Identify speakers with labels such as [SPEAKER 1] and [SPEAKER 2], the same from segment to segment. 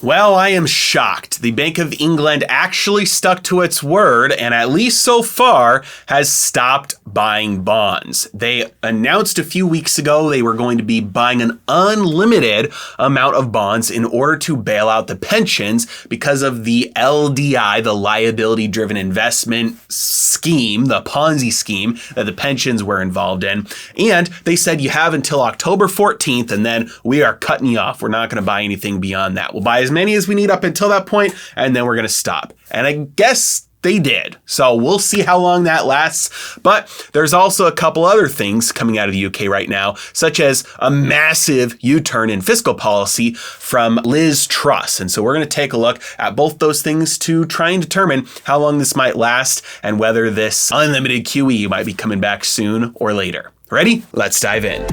[SPEAKER 1] Well, I am shocked. The Bank of England actually stuck to its word and at least so far has stopped buying bonds. They announced a few weeks ago they were going to be buying an unlimited amount of bonds in order to bail out the pensions because of the LDI, the liability-driven investment scheme, the Ponzi scheme that the pensions were involved in. And they said you have until October 14th and then we are cutting you off. We're not going to buy anything beyond that. We'll buy as many as we need up until that point, and then we're going to stop. And I guess they did. So we'll see how long that lasts. But there's also a couple other things coming out of the UK right now, such as a massive U-turn in fiscal policy from Liz Truss. And so we're going to take a look at both those things to try and determine how long this might last and whether this unlimited QE might be coming back soon or later. Ready? Let's dive in.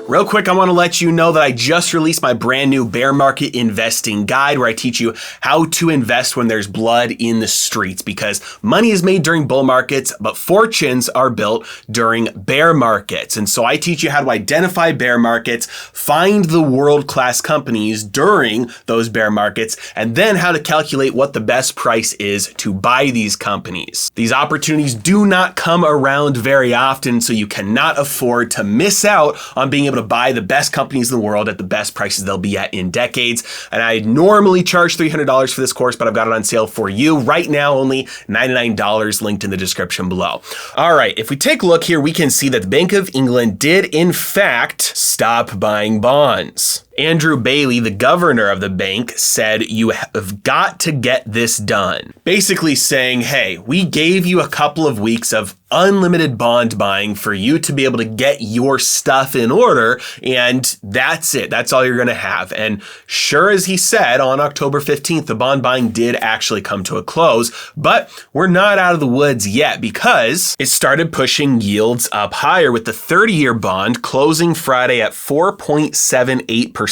[SPEAKER 1] Real quick, I want to let you know that I just released my brand new bear market investing guide where I teach you how to invest when there's blood in the streets, because money is made during bull markets, but fortunes are built during bear markets. And so I teach you how to identify bear markets, find the world-class companies during those bear markets, and then how to calculate what the best price is to buy these companies. These opportunities do not come around very often, so you cannot afford to miss out on being able to buy the best companies in the world at the best prices they'll be at in decades. And I normally charge $300 for this course, but I've got it on sale for you right now, only $99, linked in the description below. All right, if we take a look here, we can see that the Bank of England did in fact stop buying bonds. Andrew Bailey, the governor of the bank, said you have got to get this done. Basically saying, hey, we gave you a couple of weeks of unlimited bond buying for you to be able to get your stuff in order, and that's it. That's all you're going to have. And sure as he said, on October 15th, the bond buying did actually come to a close, but we're not out of the woods yet because it started pushing yields up higher with the 30-year bond closing Friday at 4.78%.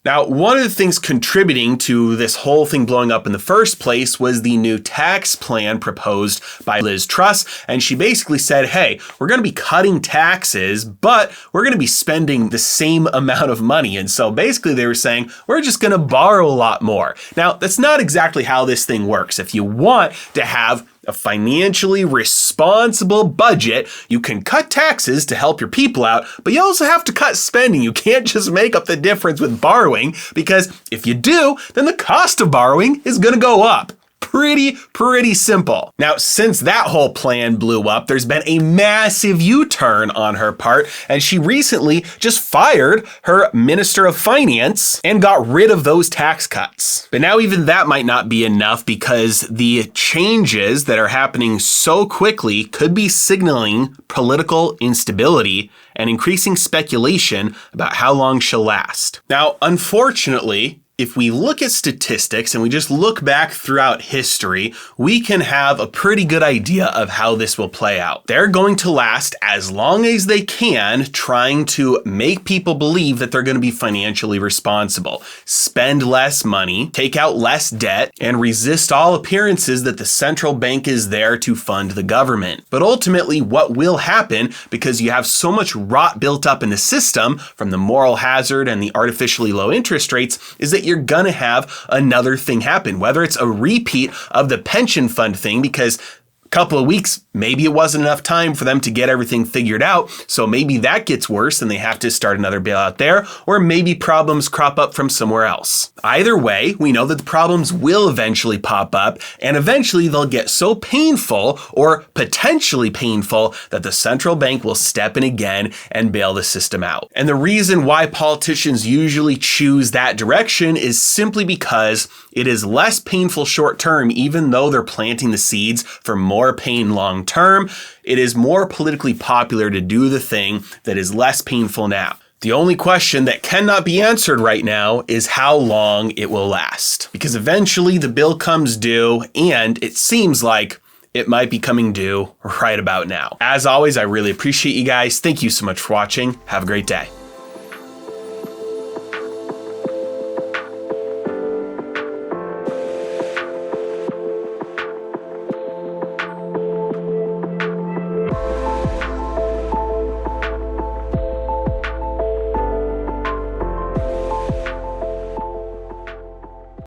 [SPEAKER 1] Now, one of the things contributing to this whole thing blowing up in the first place was the new tax plan proposed by Liz Truss. And she basically said, hey, we're going to be cutting taxes, but we're going to be spending the same amount of money. And so basically they were saying, we're just going to borrow a lot more. Now, that's not exactly how this thing works. If you want to have a financially responsible budget, you can cut taxes to help your people out, but you also have to cut spending. You can't just make up the difference with borrowing, because if you do, then the cost of borrowing is going to go up. Pretty simple. Now, since that whole plan blew up, there's been a massive U-turn on her part, and she recently just fired her Minister of Finance and got rid of those tax cuts. But now even that might not be enough, because the changes that are happening so quickly could be signaling political instability and increasing speculation about how long she'll last. Now, unfortunately, if we look at statistics and we just look back throughout history, we can have a pretty good idea of how this will play out. They're going to last as long as they can, trying to make people believe that they're going to be financially responsible, spend less money, take out less debt, and resist all appearances that the central bank is there to fund the government. But ultimately, what will happen, because you have so much rot built up in the system from the moral hazard and the artificially low interest rates, is that you're gonna have another thing happen, whether it's a repeat of the pension fund thing, because a couple of weeks, maybe it wasn't enough time for them to get everything figured out, so maybe that gets worse and they have to start another bailout there, or maybe problems crop up from somewhere else. Either way, we know that the problems will eventually pop up, and eventually they'll get so painful or potentially painful that the central bank will step in again and bail the system out. And the reason why politicians usually choose that direction is simply because it is less painful short term, even though they're planting the seeds for more pain long term. It is more politically popular to do the thing that is less painful now. The only question that cannot be answered right now is how long it will last, because eventually the bill comes due, and it seems like it might be coming due right about now. As always, I really appreciate you guys. Thank you so much for watching. Have a great day.